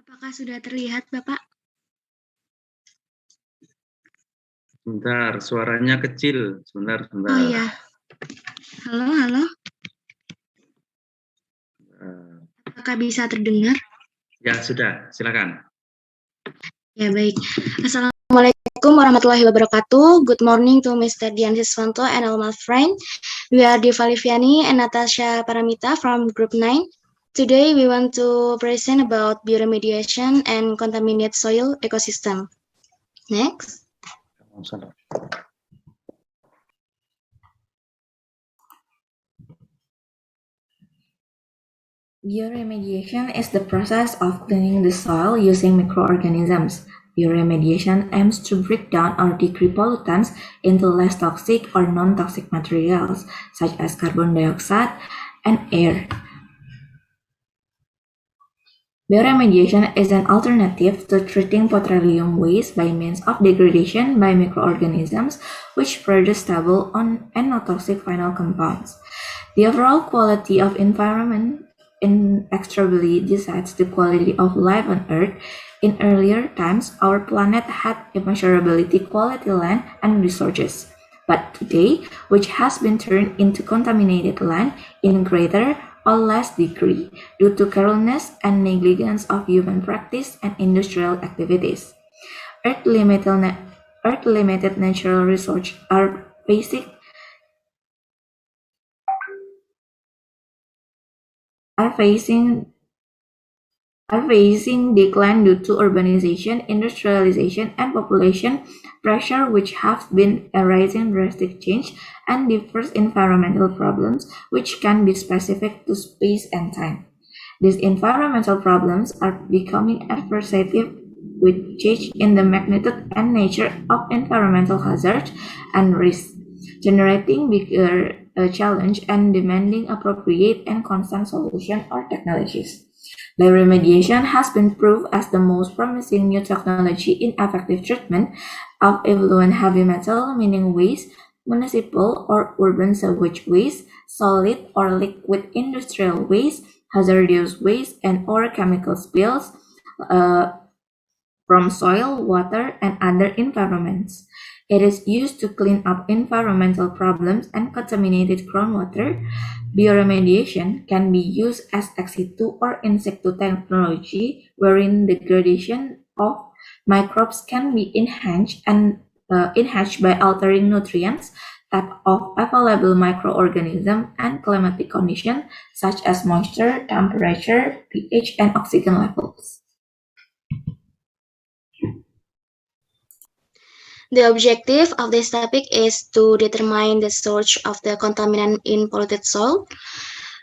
Apakah sudah terlihat, Bapak? Sebentar, suaranya kecil. Sebentar. Oh iya. Halo. Apakah bisa terdengar? Ya, sudah. Silakan. Ya, baik. Assalamualaikum warahmatullahi wabarakatuh. Good morning to Mr. Dian Siswanto and all my friends. We are Diva Liviani and Natasha Paramita from Group 9. Today we want to present about bioremediation and contaminated soil ecosystem. Next. Bioremediation is the process of cleaning the soil using microorganisms. Bioremediation aims to break down or degrade pollutants into less toxic or non-toxic materials, such as carbon dioxide and air. Bioremediation is an alternative to treating petroleum waste by means of degradation by microorganisms, which produce stable and non-toxic final compounds. The overall quality of environment inexorably decides the quality of life on Earth. In earlier times, our planet had immeasurability quality land and resources. But today, which has been turned into contaminated land in greater or less degree due to carelessness and negligence of human practice and industrial activities. Earth-limited natural resources are facing decline due to urbanization, industrialization, and population pressure, which have been arising drastic change and diverse environmental problems, which can be specific to space and time. These environmental problems are becoming adversarial with change in the magnitude and nature of environmental hazards and risks, generating bigger challenge and demanding appropriate and constant solution or technologies. Bioremediation has been proved as the most promising new technology in effective treatment of effluent heavy metal, meaning waste, municipal or urban sewage waste, solid or liquid industrial waste, hazardous waste, and/or chemical spills from soil, water, and other environments. It is used to clean up environmental problems and contaminated groundwater. Bioremediation can be used as ex situ or in situ technology, wherein degradation of microbes can be enhanced by altering nutrients, type of available microorganism, and climatic conditions such as moisture, temperature, pH, and oxygen levels. The objective of this topic is to determine the source of the contaminant in polluted soil.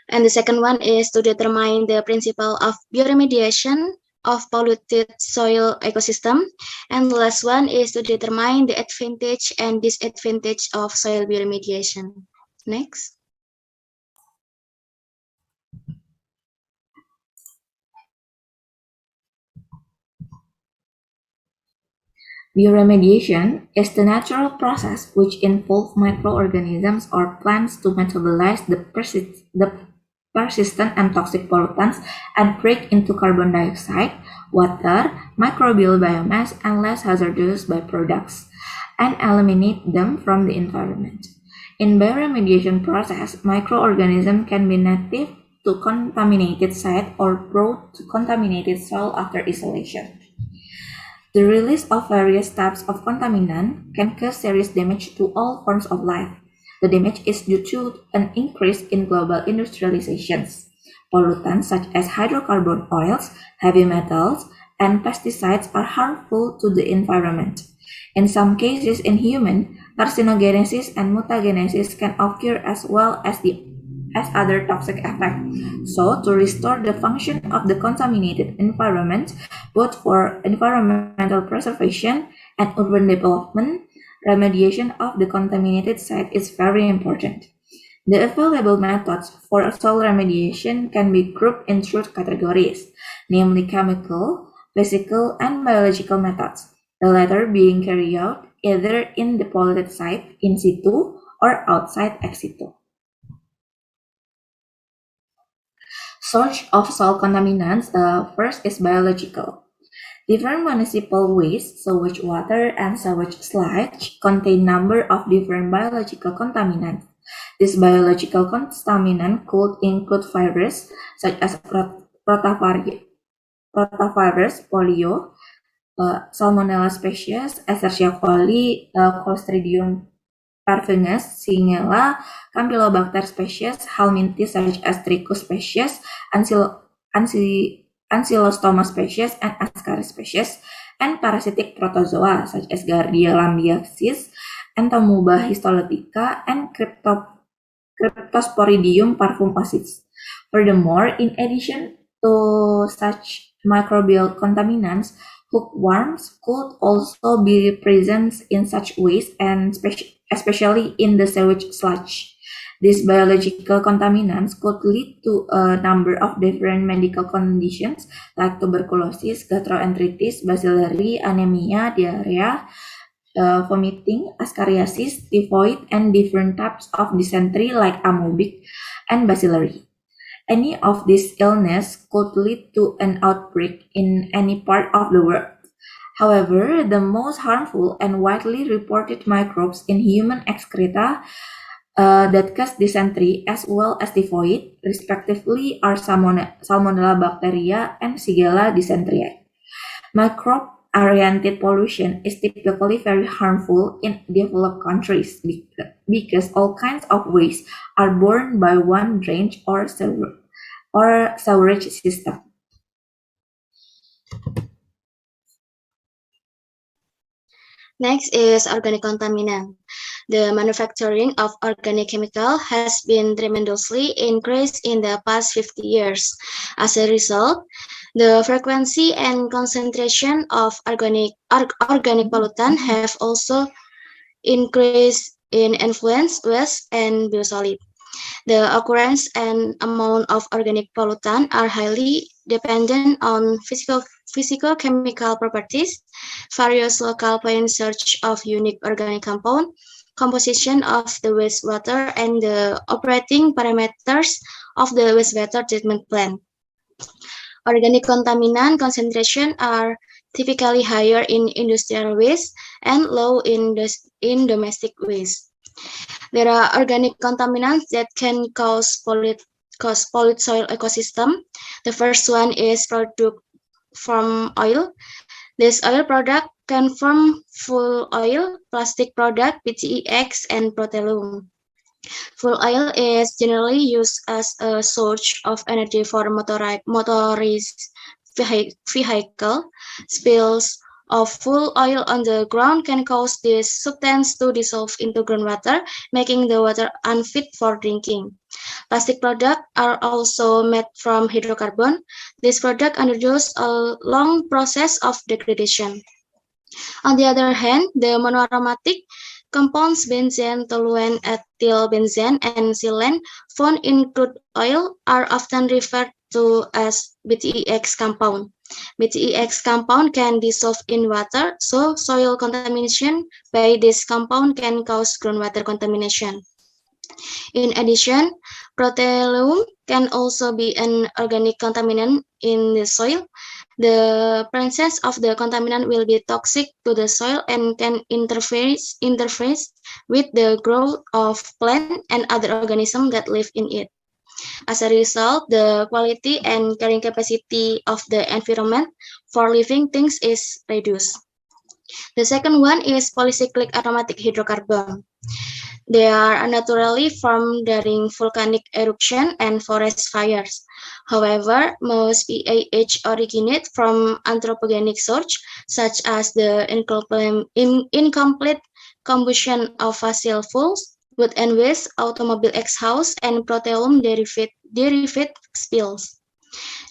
And the second one is to determine the principle of bioremediation of polluted soil ecosystem. And the last one is to determine the advantage and disadvantage of soil bioremediation. Next. Bioremediation is the natural process which involves microorganisms or plants to metabolize the persistent and toxic pollutants and break into carbon dioxide, water, microbial biomass, and less hazardous byproducts, and eliminate them from the environment. In bioremediation process, microorganisms can be native to contaminated site or brought to contaminated soil after isolation. The release of various types of contaminant can cause serious damage to all forms of life. The damage is due to an increase in global industrializations. Pollutants such as hydrocarbon oils, heavy metals, and pesticides are harmful to the environment. In some cases in human, carcinogenesis and mutagenesis can occur as well as other toxic effects. So, to restore the function of the contaminated environment, both for environmental preservation and urban development, remediation of the contaminated site is very important. The available methods for soil remediation can be grouped in three categories, namely chemical, physical, and biological methods, the latter being carried out either in the polluted site in situ or outside ex situ. Source of soil contaminants, first is biological. Different municipal waste, sewage water, and sewage sludge contain number of different biological contaminants. This biological contaminant could include viruses such as rotavirus, polio, Salmonella species, Escherichia coli, Clostridium perfringens, Shigella, Campylobacter species, Helminths such as Trichus species, Ancylostoma species, and Ascaris species, and parasitic protozoa such as Giardia lambiensis, Entomoeba histolytica, and Cryptosporidium parvum-osis. Furthermore, in addition to such microbial contaminants, hookworms could also be present in such waste, and especially in the sewage sludge. These biological contaminants could lead to a number of different medical conditions like tuberculosis, gastroenteritis, bacillary, anemia, diarrhea, vomiting, ascariasis, typhoid, and different types of dysentery like amoebic and bacillary. Any of these illnesses could lead to an outbreak in any part of the world. However, the most harmful and widely reported microbes in human excreta that cause dysentery as well as typhoid, respectively, are Salmonella bacteria and Shigella dysenteriae. Microbe-oriented pollution is typically very harmful in developed countries because all kinds of waste are borne by one drainage or sewerage system. Next is organic contaminant. The manufacturing of organic chemical has been tremendously increased in the past 50 years. As a result, the frequency and concentration of organic pollutant have also increased in influence, waste, and biosolid. The occurrence and amount of organic pollutant are highly dependent on physico-chemical properties, various local point search of unique organic compound, composition of the wastewater, and the operating parameters of the wastewater treatment plant. Organic contaminant concentration are typically higher in industrial waste and low in domestic waste. There are organic contaminants that can cause pollute soil ecosystem. The first one is product from oil. This oil product can form fuel oil, plastic product, PTEX, and proteolum. Fuel oil is generally used as a source of energy for motorized vehicle. Spills of fuel oil on the ground can cause this substance to dissolve into groundwater, making the water unfit for drinking. Plastic products are also made from hydrocarbon. This product undergoes a long process of degradation. On the other hand, the monoaromatic compounds benzene, toluene, ethyl benzene, and xylene found in crude oil are often referred to as BTEX compound. BTEX compound can dissolve in water, so soil contamination by this compound can cause groundwater contamination. In addition, proteolum can also be an organic contaminant in the soil. The presence of the contaminant will be toxic to the soil and can interface with the growth of plant and other organisms that live in it. As a result, the quality and carrying capacity of the environment for living things is reduced. The second one is polycyclic aromatic hydrocarbon. They are naturally formed during volcanic eruption and forest fires. However, most PAH originate from anthropogenic sources, such as the incomplete combustion of fossil fuels, wood and waste, automobile exhaust, and proteolum derivative spills.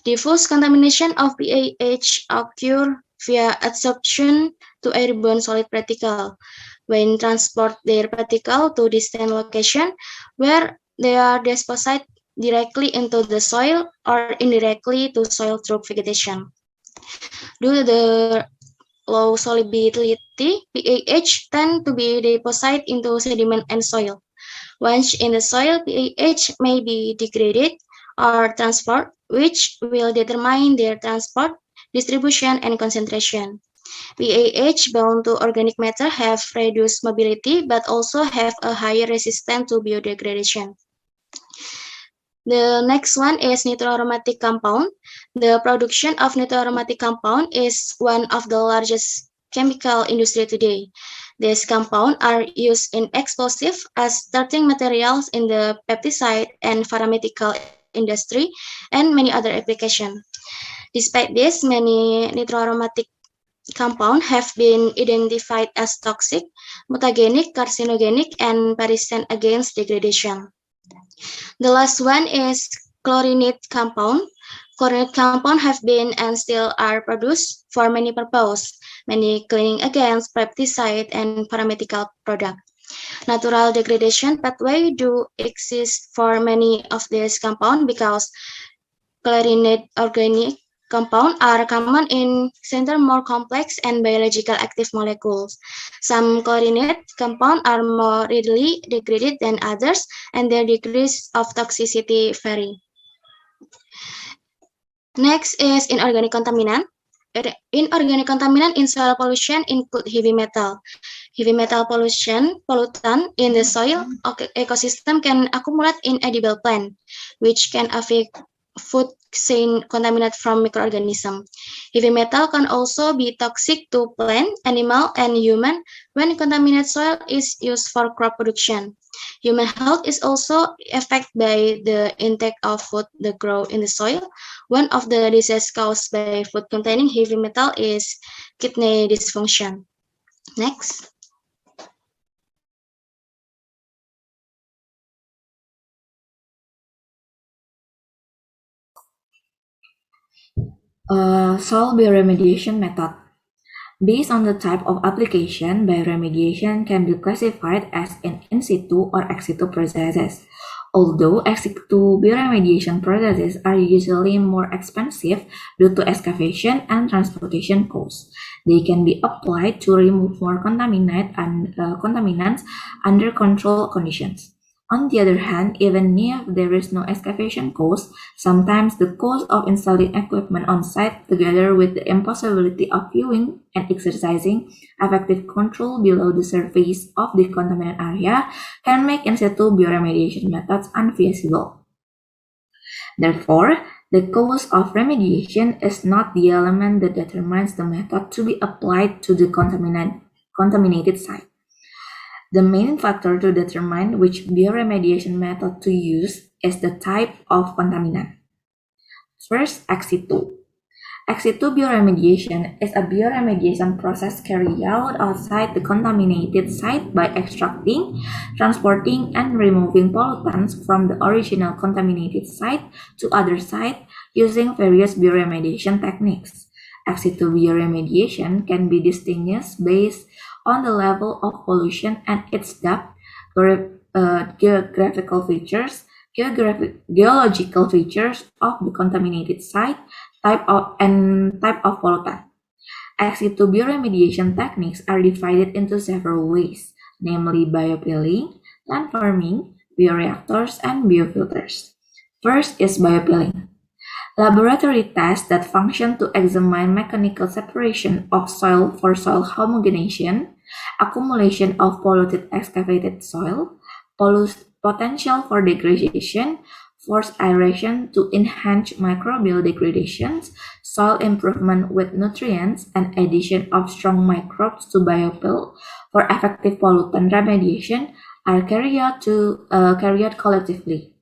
Diffuse contamination of PAH occur via adsorption to airborne solid particle. When transport their particle to distant location where they are deposited directly into the soil or indirectly to soil through vegetation. Due to the low solubility, PAH tend to be deposited into sediment and soil. Once in the soil, PAH may be degraded or transport, which will determine their transport, distribution, and concentration. PAH bound to organic matter have reduced mobility but also have a higher resistance to biodegradation. The next one is nitroaromatic compound. The production of nitroaromatic compound is one of the largest chemical industry today. These compounds are used in explosive as starting materials in the pesticide and pharmaceutical industry and many other applications. Despite this, many nitroaromatic compounds have been identified as toxic, mutagenic, carcinogenic, and persistent against degradation. The last one is chlorinate compound. Chlorinate compound have been and still are produced for many purposes, many cleaning agents, pesticide, and pharmaceutical product. Natural degradation pathway do exist for many of these compounds because chlorinate organic compounds are common in center more complex and biological active molecules. Some chlorinate compounds are more readily degraded than others, and their degrees of toxicity vary. Next is inorganic contaminant. Inorganic contaminant in soil pollution include heavy metal. Heavy metal pollutant in the soil ecosystem can accumulate in edible plant, which can affect food chain contaminant from microorganisms. Heavy metal can also be toxic to plant, animal, and human when contaminated soil is used for crop production. Human health is also affected by the intake of food that grow in the soil. One of the diseases caused by food containing heavy metal is kidney dysfunction. Next. Soil bioremediation method. Based on the type of application, bioremediation can be classified as in situ or ex situ processes. Although ex situ bioremediation processes are usually more expensive due to excavation and transportation costs, they can be applied to remove more contaminants under controlled conditions. On the other hand, even if there is no excavation cost, sometimes the cost of installing equipment on site, together with the impossibility of viewing and exercising effective control below the surface of the contaminated area, can make in situ bioremediation methods unfeasible. Therefore, the cost of remediation is not the element that determines the method to be applied to the contaminated site. The main factor to determine which bioremediation method to use is the type of contaminant. First, ex situ. Ex situ bioremediation is a bioremediation process carried out outside the contaminated site by extracting, transporting, and removing pollutants from the original contaminated site to other site using various bioremediation techniques. Ex situ bioremediation can be distinguished based on the level of pollution and its depth, geographical features, geological features of the contaminated site, type of pollutant. Ex situ bioremediation techniques are divided into several ways, namely biopilling, landforming, bioreactors, and biofilters. First is biopilling. Laboratory tests that function to examine mechanical separation of soil for soil homogenization, accumulation of polluted excavated soil, potential for degradation, forced aeration to enhance microbial degradations, soil improvement with nutrients, and addition of strong microbes to biopill for effective pollutant remediation are carried out collectively.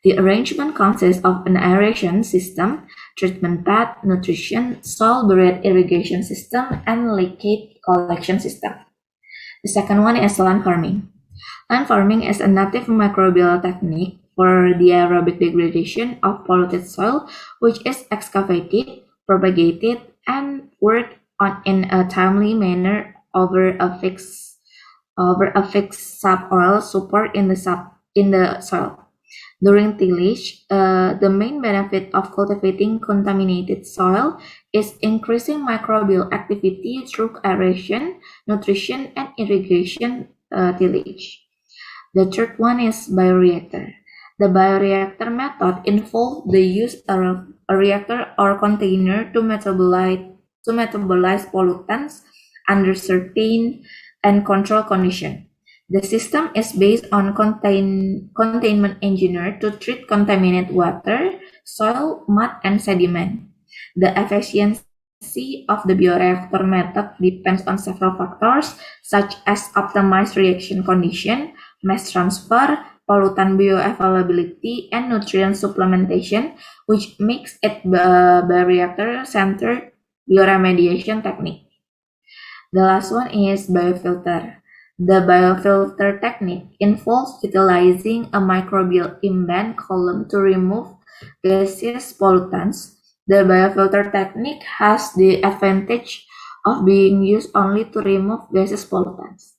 The arrangement consists of an aeration system, treatment pad, nutrition, soil-buried irrigation system, and leachate collection system. The second one is landforming. Landforming is a native microbial technique for the aerobic degradation of polluted soil, which is excavated, propagated, and worked on in a timely manner over a fixed subsoil support in the soil. During tillage, the main benefit of cultivating contaminated soil is increasing microbial activity through aeration, nutrition, and irrigation tillage. The third one is bioreactor. The bioreactor method involves the use of a reactor or container to metabolize pollutants under certain and controlled conditions. The system is based on containment engineer to treat contaminated water, soil, mud, and sediment. The efficiency of the bioreactor method depends on several factors, such as optimized reaction condition, mass transfer, pollutant bioavailability, and nutrient supplementation, which makes it a bioreactor-centered bioremediation technique. The last one is biofilter. The biofilter technique involves utilizing a microbial in-band column to remove gaseous pollutants. The biofilter technique has the advantage of being used only to remove gaseous pollutants.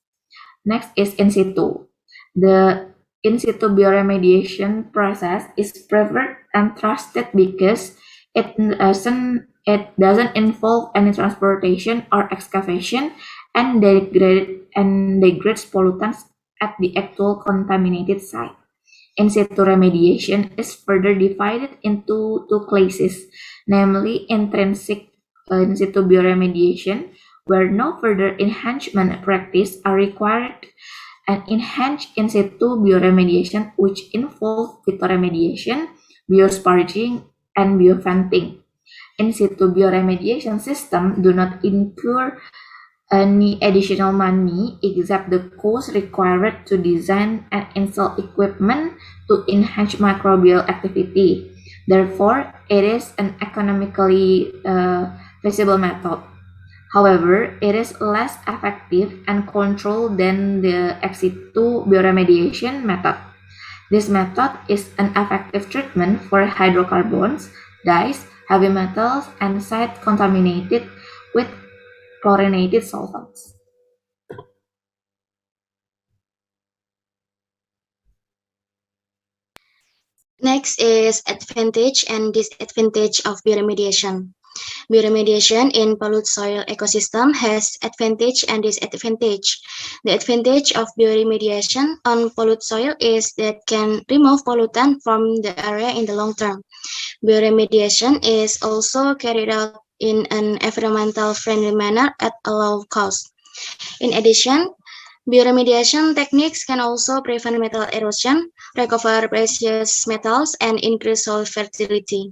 Next is in situ. The in situ bioremediation process is preferred and trusted because it doesn't involve any transportation or excavation and degrades pollutants at the actual contaminated site. In situ remediation is further divided into two classes, namely intrinsic in situ bioremediation, where no further enhancement practice are required, and enhanced in situ bioremediation, which involve phytoremediation, biosparging, and bioventing. In situ bioremediation system do not incur any additional money except the cost required to design and install equipment to enhance microbial activity. Therefore, it is an economically feasible method. However, it is less effective and controlled than the ex situ bioremediation method. This method is an effective treatment for hydrocarbons, dyes, heavy metals, and sites contaminated with chlorinated solvents. Next is advantage and disadvantage of bioremediation. Bioremediation in polluted soil ecosystem has advantage and disadvantage. The advantage of bioremediation on polluted soil is that can remove pollutant from the area in the long term. Bioremediation is also carried out in an environmental friendly manner at a low cost. In addition, bioremediation techniques can also prevent metal erosion, recover precious metals, and increase soil fertility.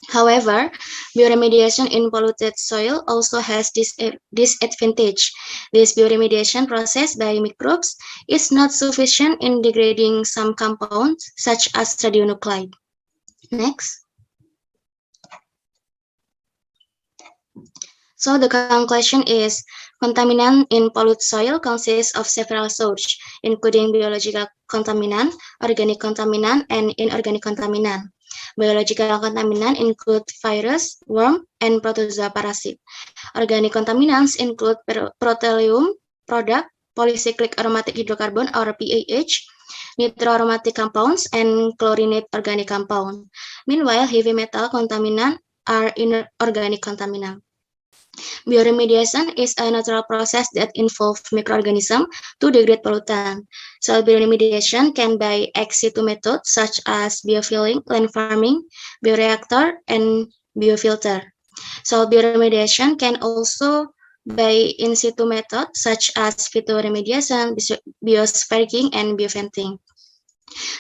However, bioremediation in polluted soil also has disadvantage. This bioremediation process by microbes is not sufficient in degrading some compounds, such as radionuclide. Next. So the conclusion is, contaminant in polluted soil consists of several sources, including biological contaminant, organic contaminant, and inorganic contaminant. Biological contaminants include virus, worm, and protozoa parasite. Organic contaminants include petroleum product, polycyclic aromatic hydrocarbon or PAH, nitroaromatic compounds, and chlorinated organic compound. Meanwhile, heavy metal contaminants are inorganic contaminants. Bioremediation is a natural process that involves microorganisms to degrade pollutant. So bioremediation can by ex situ methods such as biofilling, land farming, bioreactor, and biofilter. So bioremediation can also by in situ methods such as phytoremediation, biosparging, and bioventing.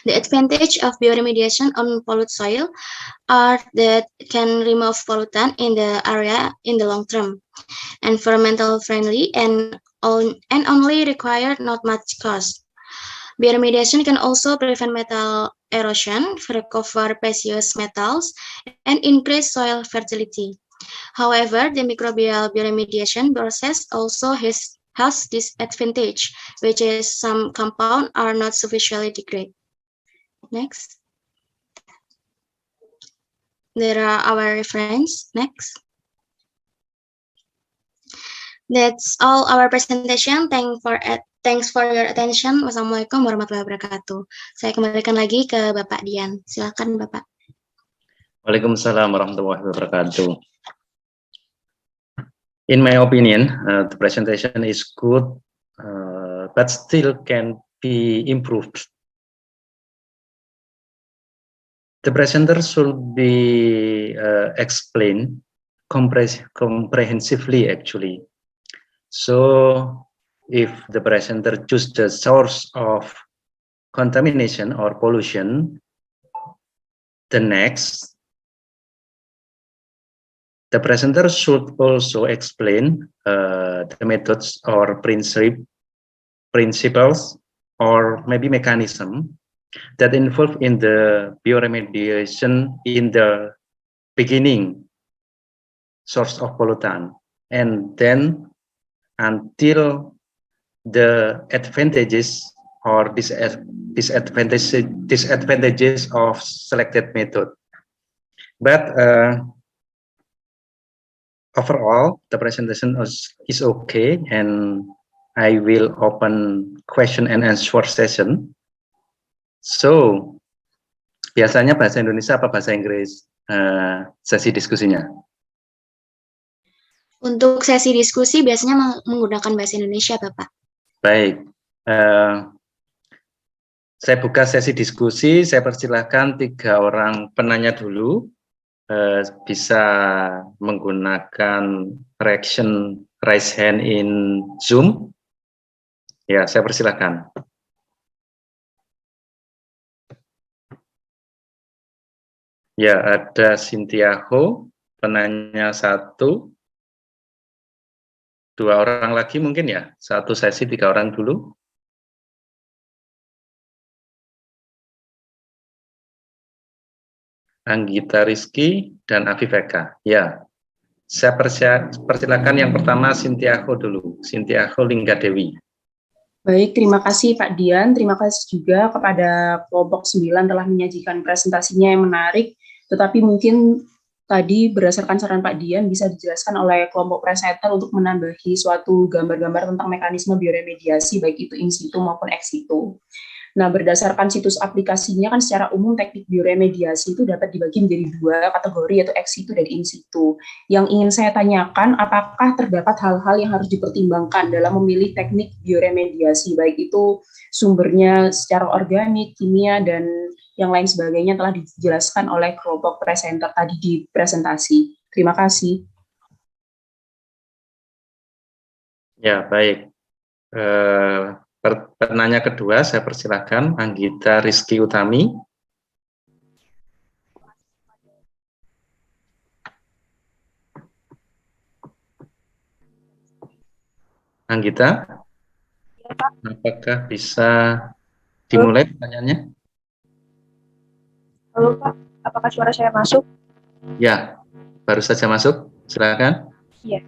The advantage of bioremediation on polluted soil are that can remove pollutant in the area in the long term, environmental friendly, and only require not much cost. Bioremediation can also prevent metal erosion, recover precious metals, and increase soil fertility. However, the microbial bioremediation process also has disadvantage, which is some compounds are not sufficiently degraded. Next. There are our reference. Next. That's all our presentation. Thanks for your attention. Wassalamualaikum warahmatullahi wabarakatuh. Saya kembalikan lagi ke Bapak Dian. Silakan Bapak. Waalaikumsalam warahmatullahi wabarakatuh. In my opinion, the presentation is good, but still can be improved. the presenter should be explained comprehensively actually. So if the presenter choose the source of contamination or pollution, the next, the presenter should also explain the methods or principles or maybe mechanism that involved in the bioremediation in the beginning source of pollutant, and then until the advantages or disadvantages of selected method. But overall, the presentation is okay, and I will open question and answer session. So, biasanya bahasa Indonesia apa bahasa Inggris sesi diskusinya? Untuk sesi diskusi biasanya menggunakan bahasa Indonesia, Bapak. Baik, saya buka sesi diskusi. Saya persilahkan 3 orang penanya dulu. Bisa menggunakan reaction raise hand in Zoom. Ya, saya persilahkan. Ya, ada Cynthia Ho, penanya 1. 2 orang lagi mungkin ya, 1 sesi 3 orang dulu. Anggita Rizky dan Afif Eka. Ya, saya persilakan yang pertama Cynthia Ho dulu. Cynthia Ho Linggadewi. Baik, terima kasih Pak Dian. Terima kasih juga kepada kelompok 9 telah menyajikan presentasinya yang menarik. Tetapi mungkin tadi berdasarkan saran Pak Dian bisa dijelaskan oleh kelompok presenter untuk menambahi suatu gambar-gambar tentang mekanisme bioremediasi baik itu in situ maupun ex situ. Nah, berdasarkan situs aplikasinya kan secara umum teknik bioremediasi itu dapat dibagi menjadi 2 kategori, yaitu ex situ dan in situ. Yang ingin saya tanyakan, apakah terdapat hal-hal yang harus dipertimbangkan dalam memilih teknik bioremediasi, baik itu sumbernya secara organik, kimia, dan yang lain sebagainya telah dijelaskan oleh kelompok presenter tadi di presentasi. Terima kasih. Ya, baik. Penanya kedua, saya persilahkan Anggita Rizky Utami. Anggita, ya, Pak. Apakah bisa dimulai pertanyaannya? Halo Pak, apakah suara saya masuk? Ya, baru saja masuk, silakan. Iya.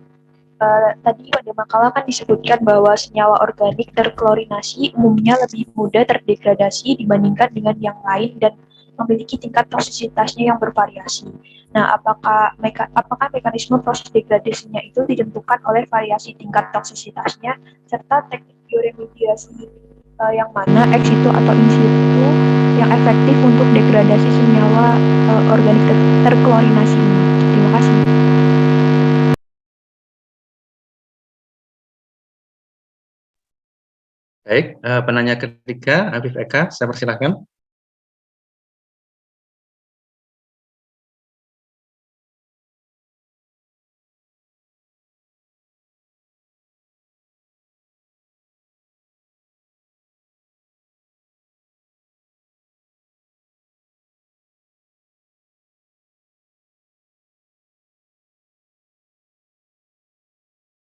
Tadi pada makalah kan disebutkan bahwa senyawa organik terklorinasi umumnya lebih mudah terdegradasi dibandingkan dengan yang lain dan memiliki tingkat toksisitasnya yang bervariasi. Nah, apakah mekanisme proses degradasinya itu ditentukan oleh variasi tingkat toksisitasnya serta teknik bioremediasi yang mana ex situ atau in situ yang efektif untuk degradasi senyawa organik terklorinasi ini? Terima kasih. Baik, penanya ketiga, Afif Eka, saya persilahkan.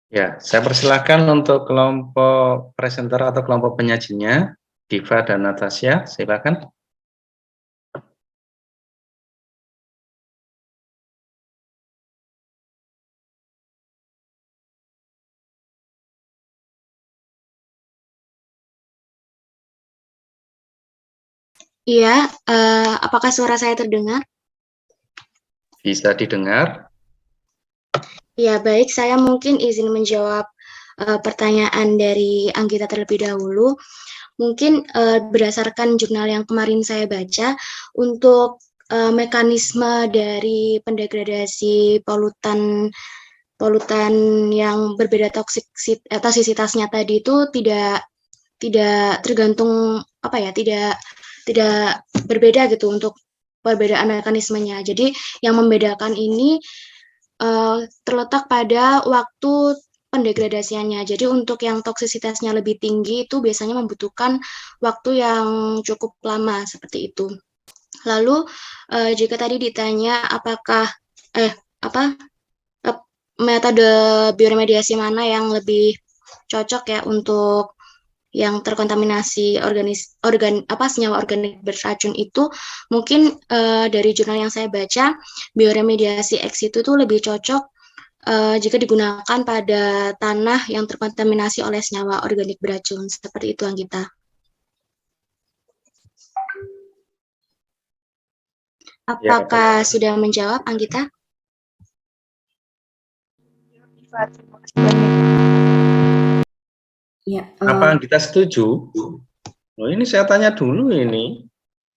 Ya, saya persilahkan untuk kelompok presenter atau kelompok penyajinya, Diva dan Natasha, silakan. Iya, apakah suara saya terdengar? Bisa didengar. Ya, baik. Saya mungkin izin menjawab pertanyaan dari Anggita terlebih dahulu. Mungkin berdasarkan jurnal yang kemarin saya baca, untuk mekanisme dari pendegradasi polutan yang berbeda toksisitasnya tadi itu tidak tergantung tidak berbeda gitu untuk perbedaan mekanismenya. Jadi yang membedakan ini terletak pada waktu pendegradasiannya. Jadi untuk yang toksisitasnya lebih tinggi itu biasanya membutuhkan waktu yang cukup lama seperti itu. Lalu jika tadi ditanya apakah metode bioremediasi mana yang lebih cocok ya untuk yang terkontaminasi senyawa organik beracun itu, mungkin dari jurnal yang saya baca, bioremediasi ex situ tuh lebih cocok jika digunakan pada tanah yang terkontaminasi oleh senyawa organik beracun. Seperti itu, Anggita. Apakah sudah menjawab, Anggita? Terima kasih banyak. Ya, Apa Anggita setuju? Loh, ini saya tanya dulu ini.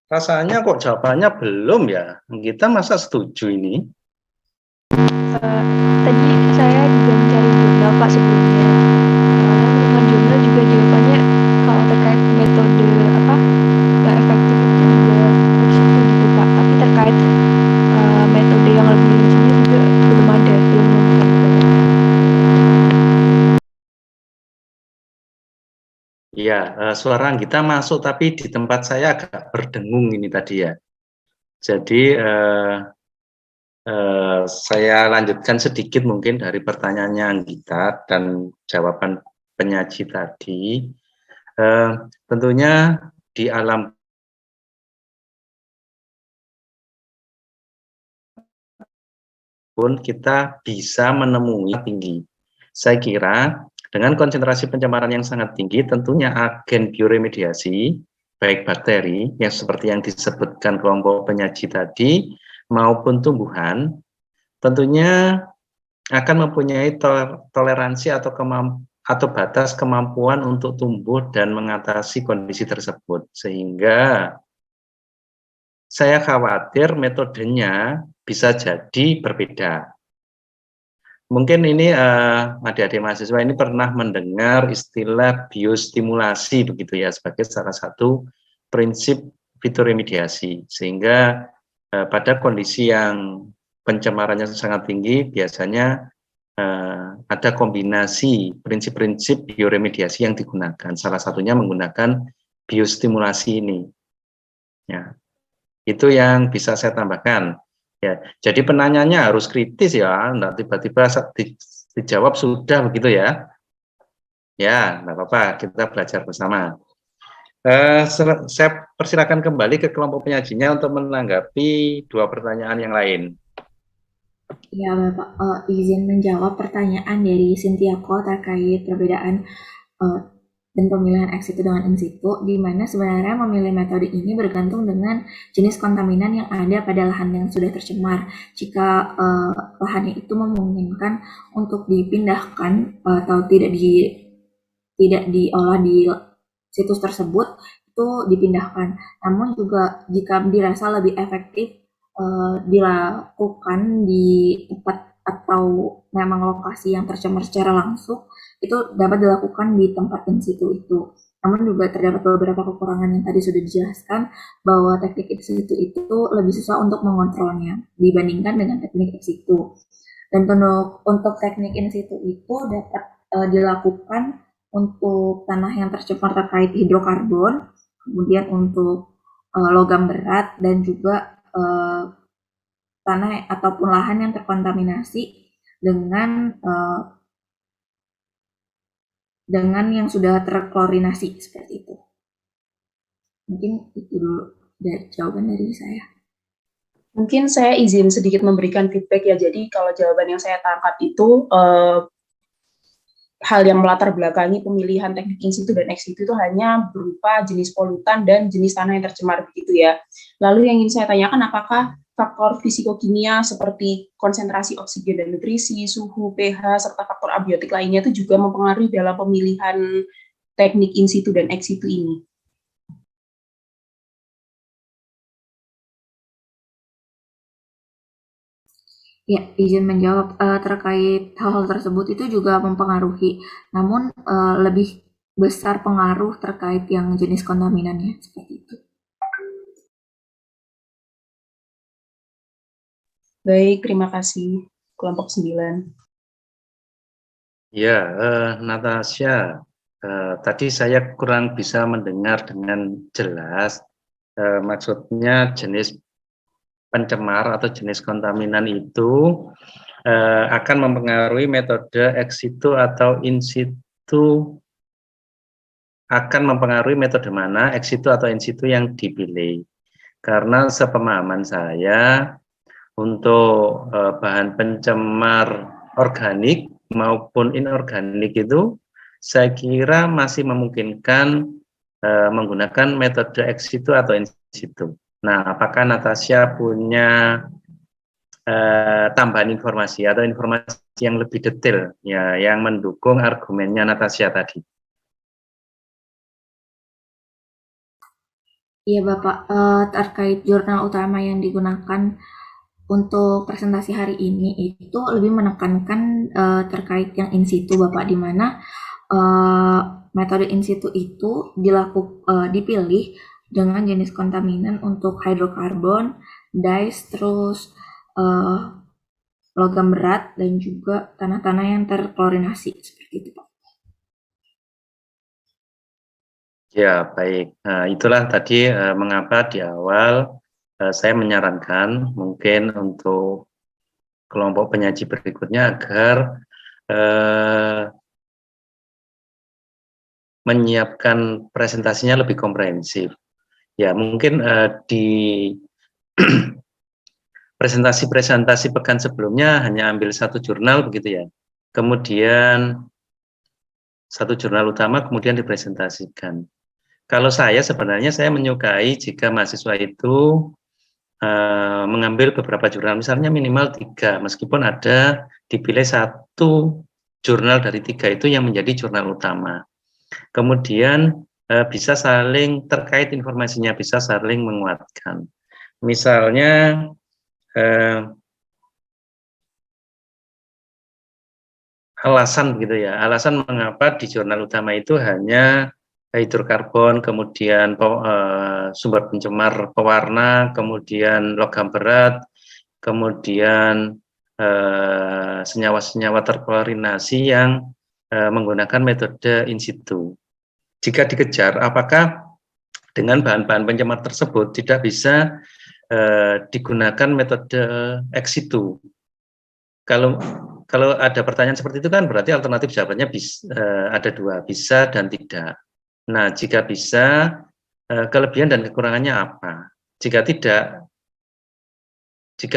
Rasanya kok jawabannya belum ya? Anggita masa setuju ini? Tadi saya juga mencari jurnal Pak sebelumnya. Dengan jurnal juga jawabannya kalau terkait metode yang efektif itu juga setuju Pak. Tapi terkait metode yang lebih rincinya juga belum ada, belum lengkap. Iya, suara Anggita masuk tapi di tempat saya agak berdengung ini tadi ya. Jadi saya lanjutkan sedikit mungkin dari pertanyaannya Anggita dan jawaban penyaji tadi. Tentunya di alam pun kita bisa menemui tinggi. Saya kira dengan konsentrasi pencemaran yang sangat tinggi, tentunya agen bioremediasi, baik bakteri, yang seperti yang disebutkan kelompok penyaji tadi, maupun tumbuhan, tentunya akan mempunyai toleransi atau batas kemampuan untuk tumbuh dan mengatasi kondisi tersebut. Sehingga saya khawatir metodenya bisa jadi berbeda. Mungkin ini adik-adik mahasiswa ini pernah mendengar istilah biostimulasi begitu ya, sebagai salah satu prinsip fitoremediasi. Sehingga pada kondisi yang pencemarannya sangat tinggi, biasanya ada kombinasi prinsip-prinsip bioremediasi yang digunakan. Salah satunya menggunakan biostimulasi ini. Ya, itu yang bisa saya tambahkan. Ya, jadi penanyanya harus kritis ya, enggak tiba-tiba dijawab sudah begitu ya. Ya, enggak apa-apa, kita belajar bersama. Saya persilakan kembali ke kelompok penyajinya untuk menanggapi dua pertanyaan yang lain. Ya, Bapak, izin menjawab pertanyaan dari Sintiako terkait perbedaan dan pemilihan ex situ dengan in situ, di mana sebenarnya memilih metode ini bergantung dengan jenis kontaminan yang ada pada lahan yang sudah tercemar. Jika lahannya itu memungkinkan untuk dipindahkan atau tidak diolah di situs tersebut, itu dipindahkan. Namun juga jika dirasa lebih efektif dilakukan di tempat atau memang lokasi yang tercemar secara langsung, itu dapat dilakukan di tempat in situ itu. Namun juga terdapat beberapa kekurangan yang tadi sudah dijelaskan, bahwa teknik in situ itu lebih susah untuk mengontrolnya dibandingkan dengan teknik ex situ. Dan untuk teknik in situ itu dapat dilakukan untuk tanah yang tercemar terkait hidrokarbon, kemudian untuk logam berat, dan juga tanah ataupun lahan yang terkontaminasi dengan yang sudah terklorinasi seperti itu. Mungkin itu dulu jawaban dari saya. Mungkin saya izin sedikit memberikan feedback ya. Jadi kalau jawaban yang saya tangkap itu hal yang melatar belakangi pemilihan teknik in situ dan ex situ itu hanya berupa jenis polutan dan jenis tanah yang tercemar begitu ya. Lalu yang ingin saya tanyakan, apakah faktor fisikokimia seperti konsentrasi oksigen dan nutrisi, suhu, pH, serta faktor abiotik lainnya itu juga mempengaruhi dalam pemilihan teknik in situ dan ex situ ini? Ya, izin menjawab terkait hal-hal tersebut itu juga mempengaruhi, namun lebih besar pengaruh terkait yang jenis kontaminannya seperti itu. Baik, terima kasih kelompok 9. Ya, Natasha, tadi saya kurang bisa mendengar dengan jelas. Maksudnya jenis pencemar atau jenis kontaminan itu akan mempengaruhi metode ex situ atau in situ, akan mempengaruhi metode mana ex situ atau in situ yang dipilih. Karena sepemahaman saya untuk bahan pencemar organik maupun inorganik itu saya kira masih memungkinkan menggunakan metode ex situ atau in situ. Nah, apakah Natasha punya tambahan informasi atau informasi yang lebih detail ya yang mendukung argumennya Natasha tadi? Iya Bapak, terkait jurnal utama yang digunakan untuk presentasi hari ini itu lebih menekankan terkait yang in situ Bapak, di mana metode in situ itu dipilih dengan jenis kontaminan untuk hidrokarbon, dyes, terus logam berat dan juga tanah-tanah yang terklorinasi seperti itu Pak. Ya, baik. Nah, itulah tadi mengapa di awal saya menyarankan mungkin untuk kelompok penyaji berikutnya agar menyiapkan presentasinya lebih komprehensif. Ya, mungkin di presentasi-presentasi pekan sebelumnya hanya ambil satu jurnal begitu ya. Kemudian satu jurnal utama kemudian dipresentasikan. Kalau saya sebenarnya saya menyukai jika mahasiswa itu mengambil beberapa jurnal, misalnya minimal 3, meskipun ada dipilih satu jurnal dari 3 itu yang menjadi jurnal utama. Kemudian bisa saling terkait informasinya, bisa saling menguatkan. Misalnya alasan begitu ya, alasan mengapa di jurnal utama itu hanya hidrokarbon, kemudian sumber pencemar pewarna, kemudian logam berat, kemudian senyawa-senyawa terklorinasi yang menggunakan metode in situ. Jika dikejar, apakah dengan bahan-bahan pencemar tersebut tidak bisa digunakan metode ex situ? Kalau ada pertanyaan seperti itu kan berarti alternatif jawabannya ada 2, bisa dan tidak. Nah, jika bisa, kelebihan dan kekurangannya apa? Jika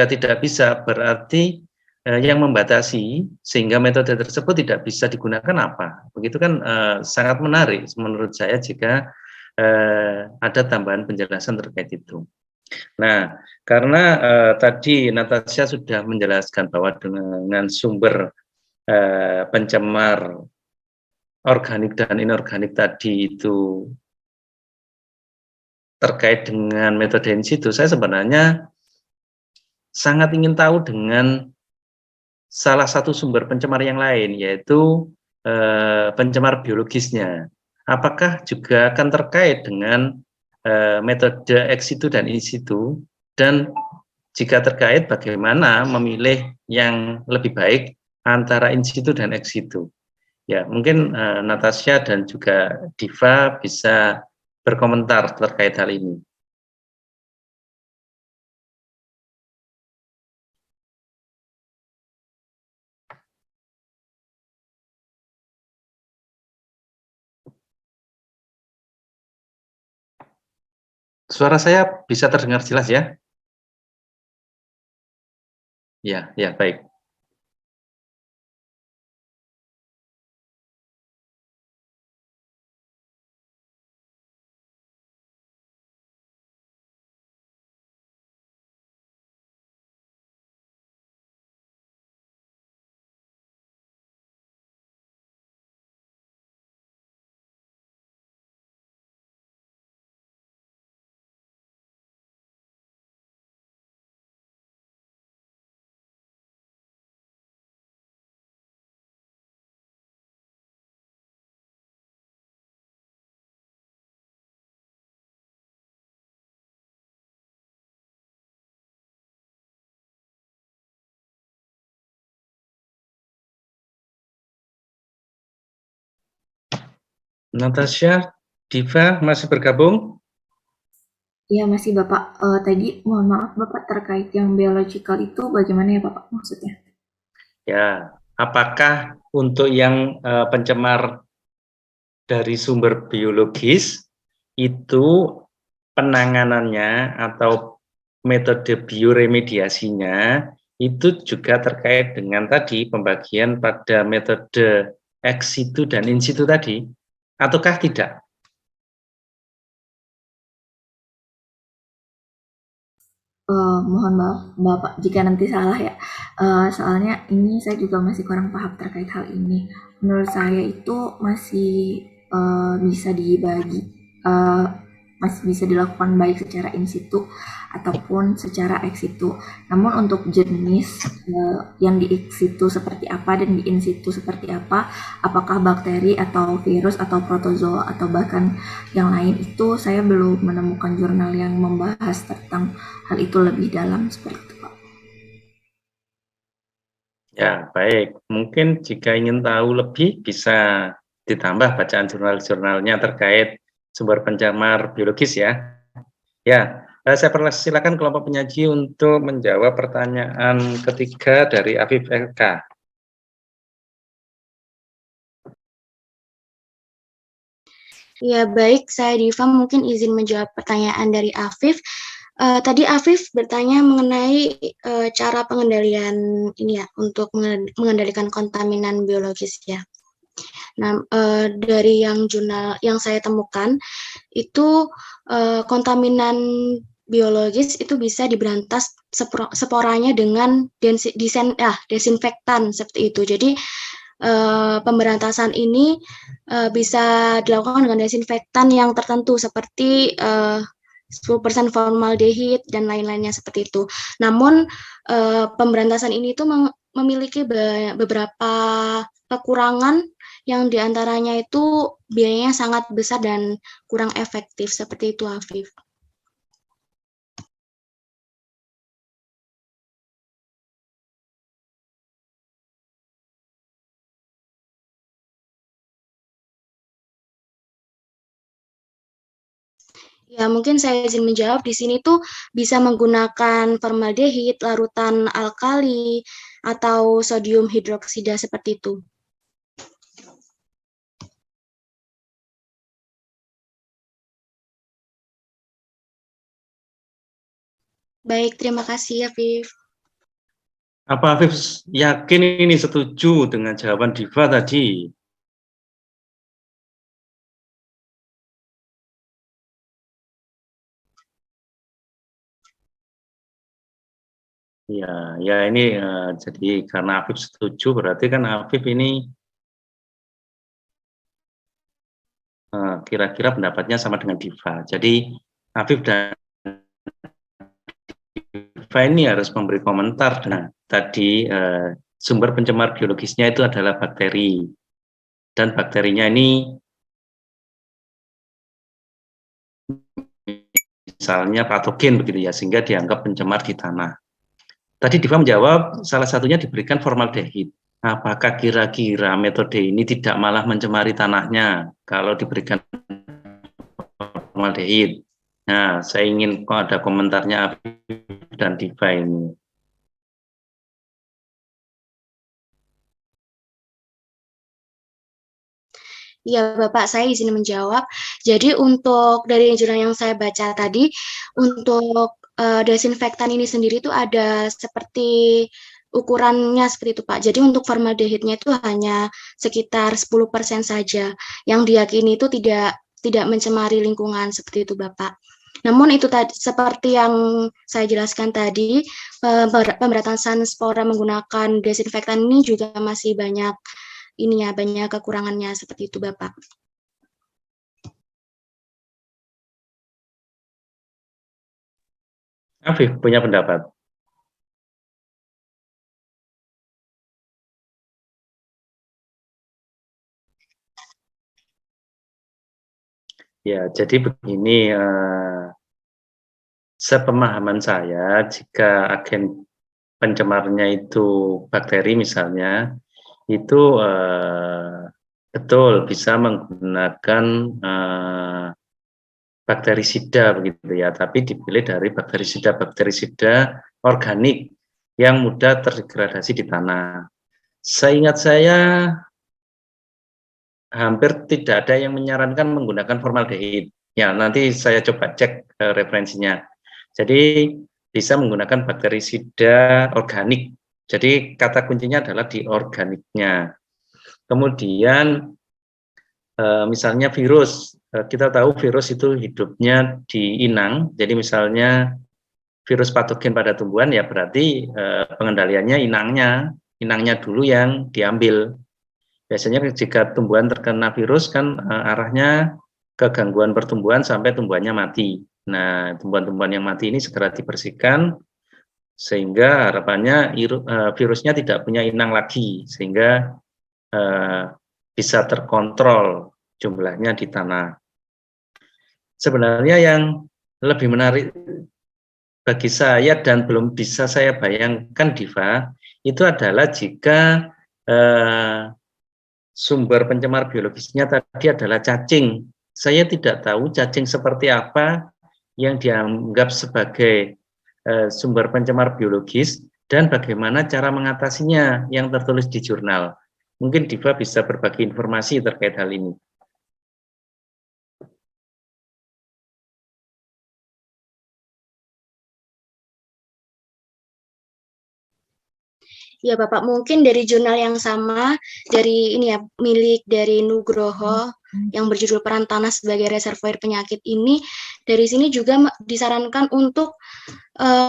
tidak bisa, berarti yang membatasi sehingga metode tersebut tidak bisa digunakan apa? Begitu kan sangat menarik menurut saya jika ada tambahan penjelasan terkait itu. Nah, karena tadi Natasha sudah menjelaskan bahwa dengan sumber pencemar organik dan inorganik tadi itu terkait dengan metode in situ, saya sebenarnya sangat ingin tahu dengan salah satu sumber pencemar yang lain, yaitu pencemar biologisnya. Apakah juga akan terkait dengan metode ex situ dan in situ, dan jika terkait bagaimana memilih yang lebih baik antara in situ dan ex situ. Ya, mungkin Natasha dan juga Diva bisa berkomentar terkait hal ini. Suara saya bisa terdengar jelas ya? Ya, ya, baik. Natasha, Diva masih bergabung? Iya masih Bapak. Tadi mohon maaf Bapak terkait yang biological itu bagaimana ya Bapak maksudnya? Ya, apakah untuk yang pencemar dari sumber biologis itu penanganannya atau metode bioremediasinya itu juga terkait dengan tadi pembagian pada metode ex situ dan in situ tadi, ataukah tidak? Mohon maaf Bapak jika nanti salah ya. Soalnya ini saya juga masih kurang paham terkait hal ini. Menurut saya itu masih bisa dibagi, masih bisa dilakukan baik secara in situ ataupun secara ex situ. Namun untuk jenis yang di ex situ seperti apa dan di in situ seperti apa, apakah bakteri atau virus atau protozoa atau bahkan yang lain itu saya belum menemukan jurnal yang membahas tentang hal itu lebih dalam seperti itu Pak. Ya, baik. Mungkin jika ingin tahu lebih bisa ditambah bacaan jurnal-jurnalnya terkait sumber pencemar biologis ya. Ya, saya persilakan kelompok penyaji untuk menjawab pertanyaan ketiga dari Afif LK. Ya, baik, saya Diva mungkin izin menjawab pertanyaan dari Afif. Tadi Afif bertanya mengenai cara pengendalian ini ya, untuk mengendalikan kontaminan biologis ya. Nah, dari yang jurnal yang saya temukan, itu kontaminan biologis itu bisa diberantas sporanya dengan desinfektan seperti itu. Jadi pemberantasan ini bisa dilakukan dengan desinfektan yang tertentu seperti 10% formaldehid dan lain-lainnya seperti itu. Namun pemberantasan ini tuh memiliki beberapa kekurangan yang diantaranya itu biayanya sangat besar dan kurang efektif seperti itu, Afif. Ya, mungkin saya izin menjawab di sini tuh bisa menggunakan formaldehid, larutan alkali, atau sodium hidroksida seperti itu. Baik, terima kasih, Afif. Apa Afif yakin ini setuju dengan jawaban Diva tadi? Ya, ya ini jadi karena Afif setuju berarti kan Afif ini kira-kira pendapatnya sama dengan Diva. Jadi Afif dan Diva ini harus memberi komentar. Nah, tadi sumber pencemar biologisnya itu adalah bakteri. Dan bakterinya ini misalnya patogen begitu ya, sehingga dianggap pencemar di tanah. Tadi Diva menjawab salah satunya diberikan formaldehid. Apakah kira-kira metode ini tidak malah mencemari tanahnya kalau diberikan formaldehid? Nah, saya ingin kok ada komentarnya Afif dan Diva ini. Ya, Bapak, saya izin menjawab. Jadi untuk dari jurnal yang saya baca tadi, untuk desinfektan ini sendiri itu ada seperti ukurannya seperti itu, Pak. Jadi untuk formaldehidnya itu hanya sekitar 10% saja, yang diyakini itu tidak mencemari lingkungan seperti itu, Bapak. Namun itu tadi seperti yang saya jelaskan tadi, pemberantasan spora menggunakan desinfektan ini juga masih banyak banyak kekurangannya seperti itu, Bapak. Afif punya pendapat. Ya, jadi begini, sepemahaman saya, jika agen pencemarnya itu bakteri misalnya, itu Betul, bisa menggunakan bakterisida begitu ya, tapi dipilih dari bakterisida organik yang mudah terdegradasi di tanah. Seingat saya hampir tidak ada yang menyarankan menggunakan formaldehid. Ya, nanti saya coba cek referensinya. Jadi bisa menggunakan bakterisida organik. Jadi kata kuncinya adalah di organiknya. Kemudian misalnya virus, kita tahu virus itu hidupnya di inang. Jadi misalnya virus patogen pada tumbuhan ya berarti pengendaliannya inangnya dulu yang diambil. Biasanya jika tumbuhan terkena virus kan arahnya ke gangguan pertumbuhan sampai tumbuhannya mati. Nah, tumbuhan-tumbuhan yang mati ini segera dibersihkan sehingga harapannya virusnya tidak punya inang lagi sehingga bisa terkontrol jumlahnya di tanah. Sebenarnya yang lebih menarik bagi saya dan belum bisa saya bayangkan, Diva, itu adalah jika sumber pencemar biologisnya tadi adalah cacing. Saya tidak tahu cacing seperti apa yang dianggap sebagai sumber pencemar biologis dan bagaimana cara mengatasinya yang tertulis di jurnal. Mungkin Diva bisa berbagi informasi terkait hal ini. Ya Bapak, mungkin dari jurnal yang sama, dari ini ya, milik dari Nugroho, yang berjudul Peran Tanah sebagai Reservoir Penyakit ini, dari sini juga disarankan untuk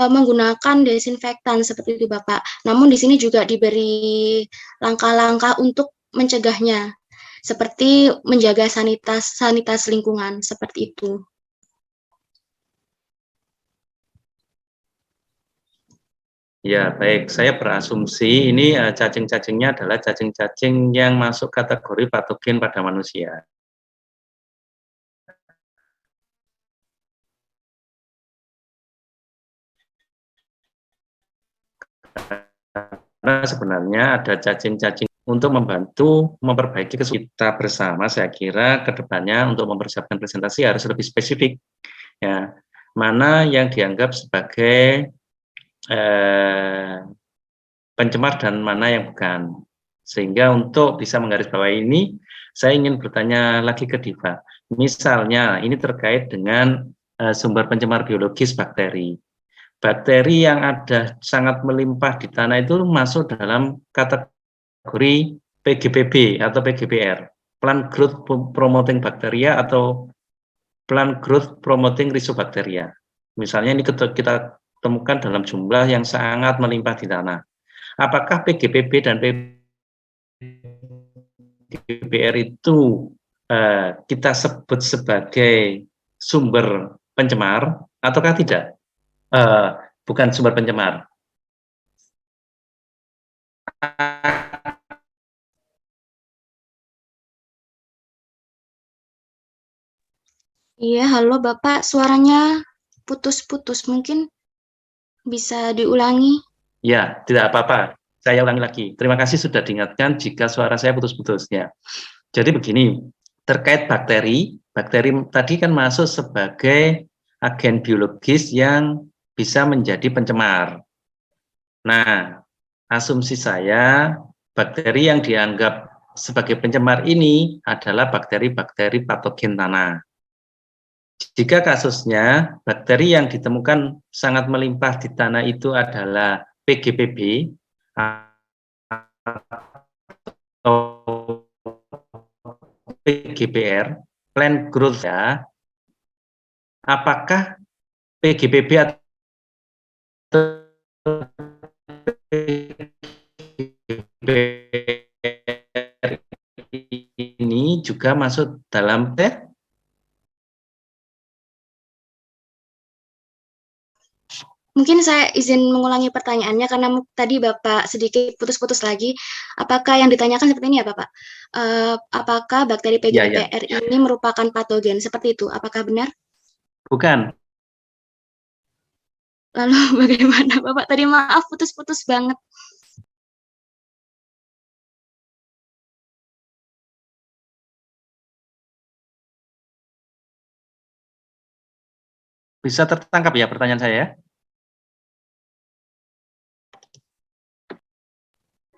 menggunakan desinfektan seperti itu Bapak. Namun di sini juga diberi langkah-langkah untuk mencegahnya, seperti menjaga sanitasi lingkungan, seperti itu. Ya, baik. Saya berasumsi ini cacing-cacingnya adalah cacing-cacing yang masuk kategori patogen pada manusia. Karena sebenarnya ada cacing-cacing untuk membantu memperbaiki kita bersama. Saya kira ke depannya untuk mempersiapkan presentasi harus lebih spesifik. Ya, mana yang dianggap sebagai pencemar dan mana yang bukan. Sehingga untuk bisa menggarisbawahi ini, saya ingin bertanya lagi ke Diva. Misalnya, ini terkait dengan sumber pencemar biologis bakteri. Bakteri yang ada sangat melimpah di tanah itu masuk dalam kategori PGPB atau PGBR, Plant Growth Promoting Bacteria atau Plant Growth Promoting Rhizobacteria. Misalnya ini kita temukan dalam jumlah yang sangat melimpah di tanah. Apakah PGPB dan PGBR itu kita sebut sebagai sumber pencemar ataukah tidak? Bukan sumber pencemar. Iya, halo Bapak, suaranya putus-putus, mungkin bisa diulangi. Ya, tidak apa-apa. Saya ulangi lagi. Terima kasih sudah diingatkan jika suara saya putus-putus ya. Jadi begini, terkait bakteri tadi kan masuk sebagai agen biologis yang bisa menjadi pencemar. Nah, asumsi saya bakteri yang dianggap sebagai pencemar ini adalah bakteri-bakteri patogen tanah. Jika kasusnya bakteri yang ditemukan sangat melimpah di tanah itu adalah PGPB atau PGBR, Plant Growth ya, apakah PGPB atau PGBR ini juga masuk dalam Mungkin saya izin mengulangi pertanyaannya karena tadi Bapak sedikit putus-putus lagi. Apakah yang ditanyakan seperti ini ya Bapak? Apakah bakteri PGBR ini merupakan patogen seperti itu? Apakah benar? Bukan. Lalu bagaimana Bapak? Tadi maaf putus-putus banget. Bisa tertangkap ya pertanyaan saya?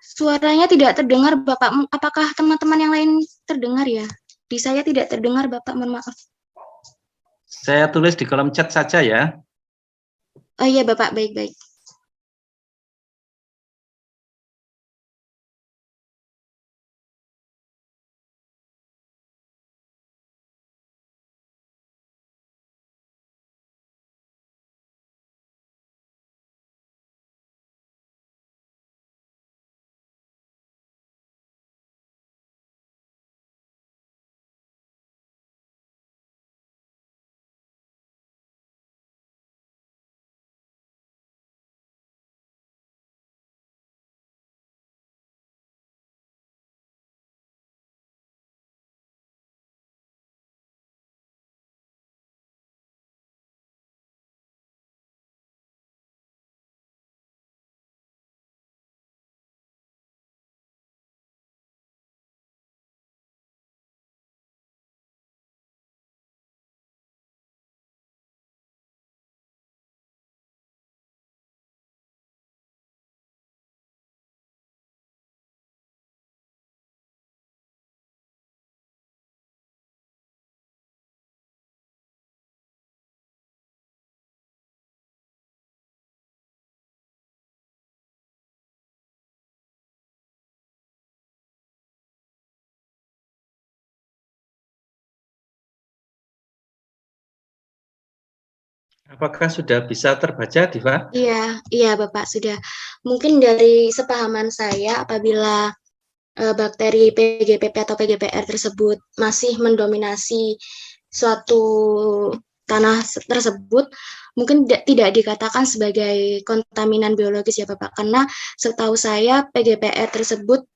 Suaranya tidak terdengar, Bapak. Apakah teman-teman yang lain terdengar ya? Di saya tidak terdengar, Bapak. Mohon maaf. Saya tulis di kolom chat saja ya. Oh iya, Bapak. Baik-baik. Apakah sudah bisa terbaca, Diva? Iya, Bapak, sudah. Mungkin dari sepahaman saya, apabila bakteri PGPP atau PGPR tersebut masih mendominasi suatu tanah tersebut, mungkin tidak dikatakan sebagai kontaminan biologis ya Bapak, karena setahu saya PGPR tersebut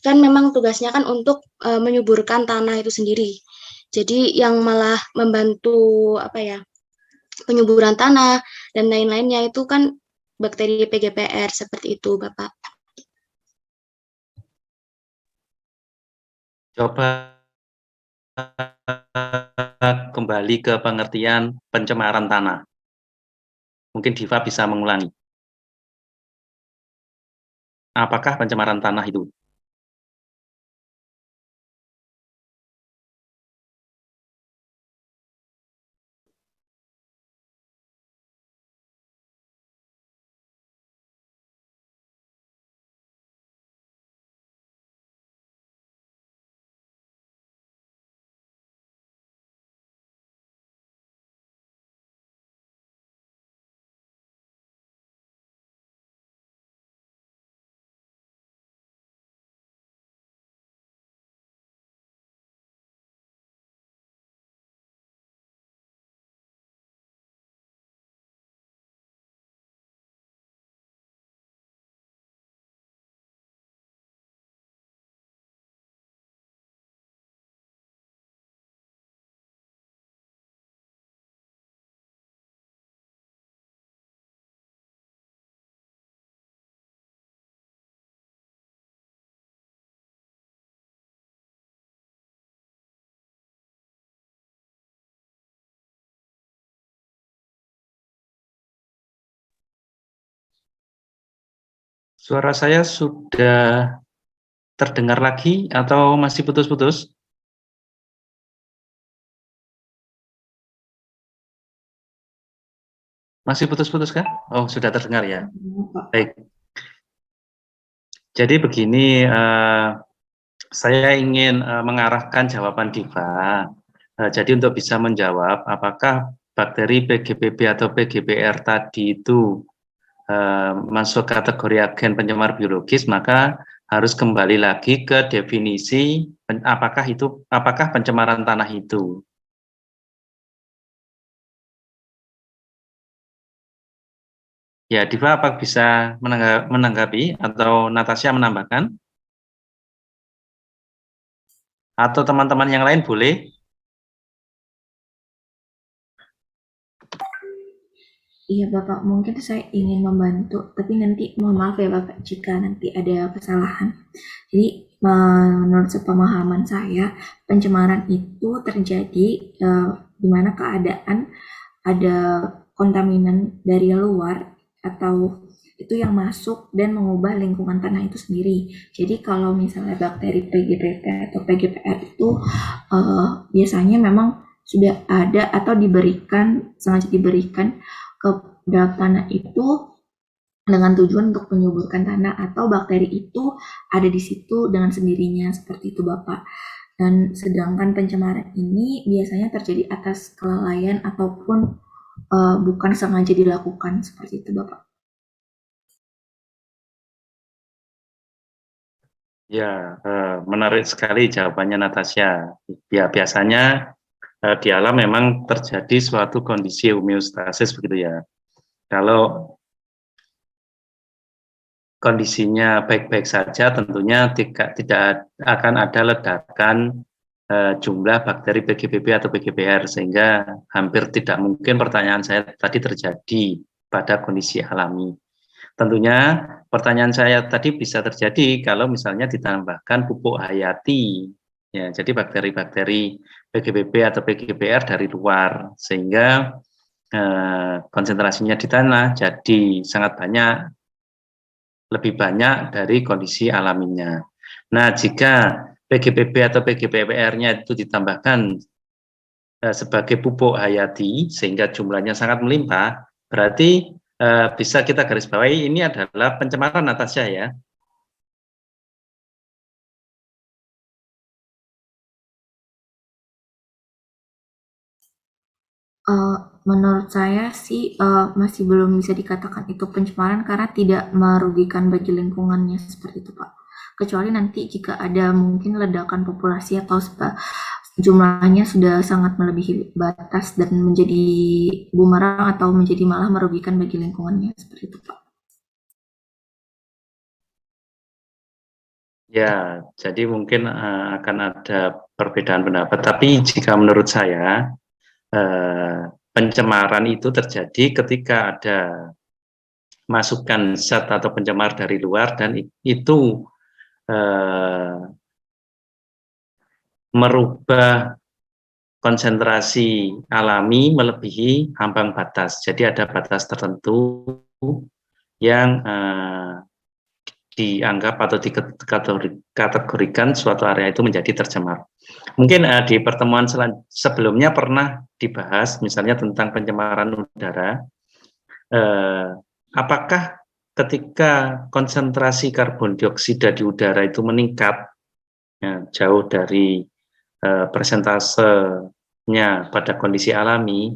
kan memang tugasnya kan untuk menyuburkan tanah itu sendiri. Jadi yang malah membantu apa ya, penyuburan tanah dan lain-lainnya itu kan bakteri PGPR seperti itu, Bapak. Coba kembali ke pengertian pencemaran tanah. Mungkin Diva bisa mengulangi. Apakah pencemaran tanah itu? Suara saya sudah terdengar lagi atau masih putus-putus? Masih putus-putus kan? Oh, sudah terdengar ya. Baik. Jadi begini, saya ingin mengarahkan jawaban Diva. Jadi untuk bisa menjawab apakah bakteri PGPB atau PGPR tadi itu masuk kategori agen pencemar biologis, maka harus kembali lagi ke definisi apakah pencemaran tanah itu. Ya, Diva apa bisa menanggapi atau Natasha menambahkan? Atau teman-teman yang lain boleh? Iya Bapak, mungkin saya ingin membantu, tapi nanti mohon maaf ya Bapak jika nanti ada kesalahan. Jadi menurut sepemahaman saya, pencemaran itu terjadi di mana keadaan ada kontaminan dari luar atau itu yang masuk dan mengubah lingkungan tanah itu sendiri. Jadi kalau misalnya bakteri PGPP atau PGPR itu biasanya memang sudah ada atau sengaja diberikan ke dalam tanah itu dengan tujuan untuk menyuburkan tanah, atau bakteri itu ada di situ dengan sendirinya, seperti itu Bapak. Dan sedangkan pencemaran ini biasanya terjadi atas kelalaian ataupun bukan sengaja dilakukan, seperti itu Bapak. Ya, menarik sekali jawabannya Natasha. Ya, biasanya di alam memang terjadi suatu kondisi homeostasis begitu ya. Kalau kondisinya baik-baik saja, tentunya tidak akan ada ledakan jumlah bakteri PGBP atau PGBR, sehingga hampir tidak mungkin pertanyaan saya tadi terjadi pada kondisi alami. Tentunya pertanyaan saya tadi bisa terjadi kalau misalnya ditambahkan pupuk hayati, ya, jadi bakteri-bakteri PGBP atau PGBR dari luar, sehingga konsentrasinya di tanah jadi sangat banyak, lebih banyak dari kondisi alaminya. Nah, jika PGBP atau PGBR-nya itu ditambahkan sebagai pupuk hayati sehingga jumlahnya sangat melimpah, berarti bisa kita garis bawahi ini adalah pencemaran Natasha ya. Menurut saya sih masih belum bisa dikatakan itu pencemaran karena tidak merugikan bagi lingkungannya, seperti itu Pak. Kecuali nanti jika ada mungkin ledakan populasi atau jumlahnya sudah sangat melebihi batas dan menjadi bumerang atau menjadi malah merugikan bagi lingkungannya, seperti itu Pak. Ya, jadi mungkin akan ada perbedaan pendapat. Tapi jika menurut saya pencemaran itu terjadi ketika ada masukan zat atau pencemar dari luar dan itu merubah konsentrasi alami melebihi ambang batas. Jadi ada batas tertentu yang dianggap atau dikategorikan suatu area itu menjadi tercemar. Mungkin di pertemuan sebelumnya pernah dibahas misalnya tentang pencemaran udara. Apakah ketika konsentrasi karbon dioksida di udara itu meningkat ya, jauh dari persentasenya pada kondisi alami,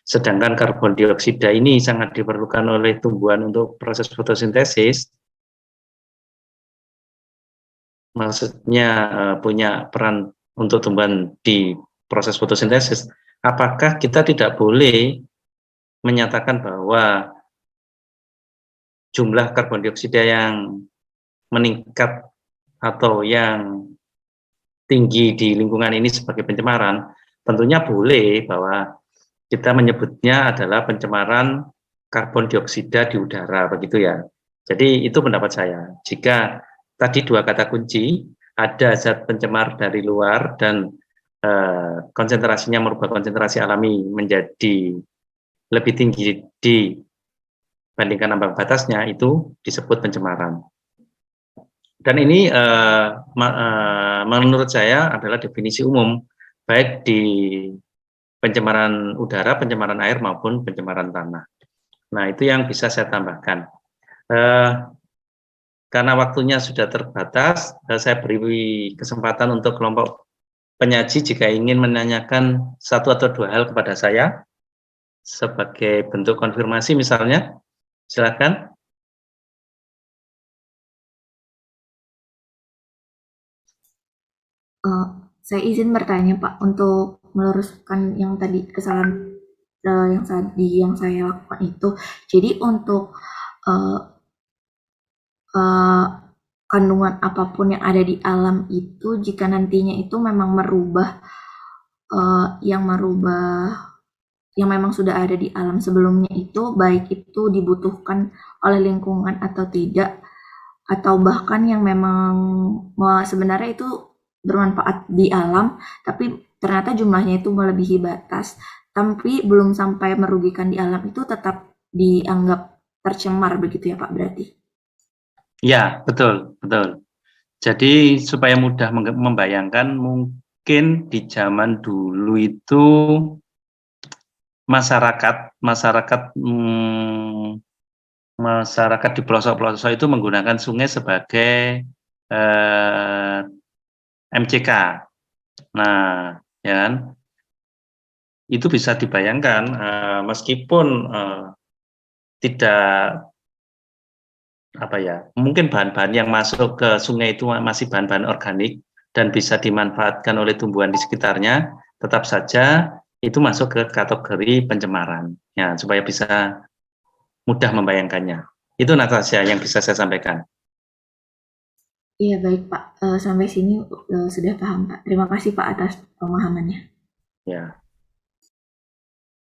sedangkan karbon dioksida ini sangat diperlukan oleh tumbuhan untuk proses fotosintesis, maksudnya punya peran untuk tumbuhan di proses fotosintesis, apakah kita tidak boleh menyatakan bahwa jumlah karbon dioksida yang meningkat atau yang tinggi di lingkungan ini sebagai pencemaran? Tentunya boleh bahwa kita menyebutnya adalah pencemaran karbon dioksida di udara, begitu ya. Jadi itu pendapat saya. Jika tadi dua kata kunci, ada zat pencemar dari luar dan konsentrasinya merubah konsentrasi alami menjadi lebih tinggi dibandingkan ambang batasnya, itu disebut pencemaran. Dan ini menurut saya adalah definisi umum, baik di pencemaran udara, pencemaran air, maupun pencemaran tanah. Nah, itu yang bisa saya tambahkan. Karena waktunya sudah terbatas, saya beri kesempatan untuk kelompok penyaji jika ingin menanyakan satu atau dua hal kepada saya, sebagai bentuk konfirmasi misalnya, silakan. Saya izin bertanya Pak, untuk meluruskan yang tadi kesalahan yang saya lakukan itu. Jadi untuk kandungan apapun yang ada di alam itu, jika nantinya itu memang merubah yang memang sudah ada di alam sebelumnya itu, baik itu dibutuhkan oleh lingkungan atau tidak, atau bahkan yang memang sebenarnya itu bermanfaat di alam, tapi ternyata jumlahnya itu melebihi batas, tapi belum sampai merugikan di alam itu tetap dianggap tercemar begitu ya Pak berarti? Ya, betul, betul. Jadi supaya mudah membayangkan, mungkin di zaman dulu itu masyarakat di pelosok-pelosok itu menggunakan sungai sebagai MCK. Nah, ya kan? Itu bisa dibayangkan meskipun tidak mungkin bahan-bahan yang masuk ke sungai itu masih bahan-bahan organik dan bisa dimanfaatkan oleh tumbuhan di sekitarnya, tetap saja itu masuk ke kategori pencemaran. Ya, supaya bisa mudah membayangkannya. Itu Natasha yang bisa saya sampaikan. Iya baik Pak, sampai sini sudah paham Pak. Terima kasih Pak atas pemahamannya. Ya.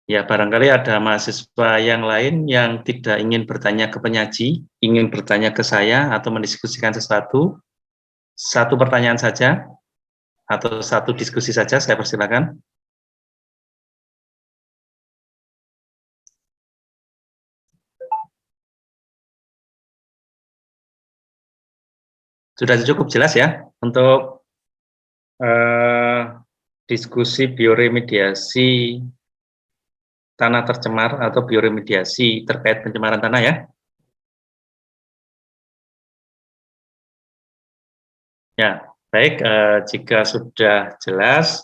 Ya, barangkali ada mahasiswa yang lain yang tidak ingin bertanya ke penyaji, ingin bertanya ke saya atau mendiskusikan sesuatu. Satu pertanyaan saja atau satu diskusi saja, saya persilakan. Sudah cukup jelas ya untuk diskusi bioremediasi tanah tercemar atau bioremediasi terkait pencemaran tanah ya. Ya, baik, jika sudah jelas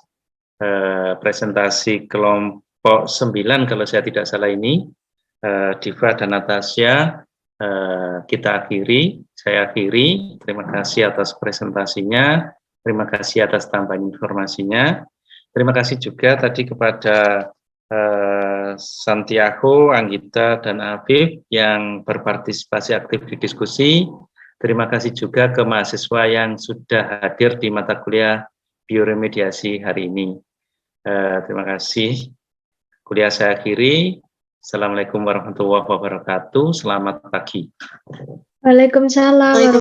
presentasi kelompok 9 kalau saya tidak salah ini, Diva dan Natasha, kita akhiri, saya akhiri. Terima kasih atas presentasinya, terima kasih atas tambahan informasinya. Terima kasih juga tadi kepada Santiago, Anggita, dan Afif yang berpartisipasi aktif di diskusi. Terima kasih juga ke mahasiswa yang sudah hadir di mata kuliah bioremediasi hari ini. Terima kasih. Kuliah saya akhiri. Assalamualaikum warahmatullahi wabarakatuh. Selamat pagi. Waalaikumsalam.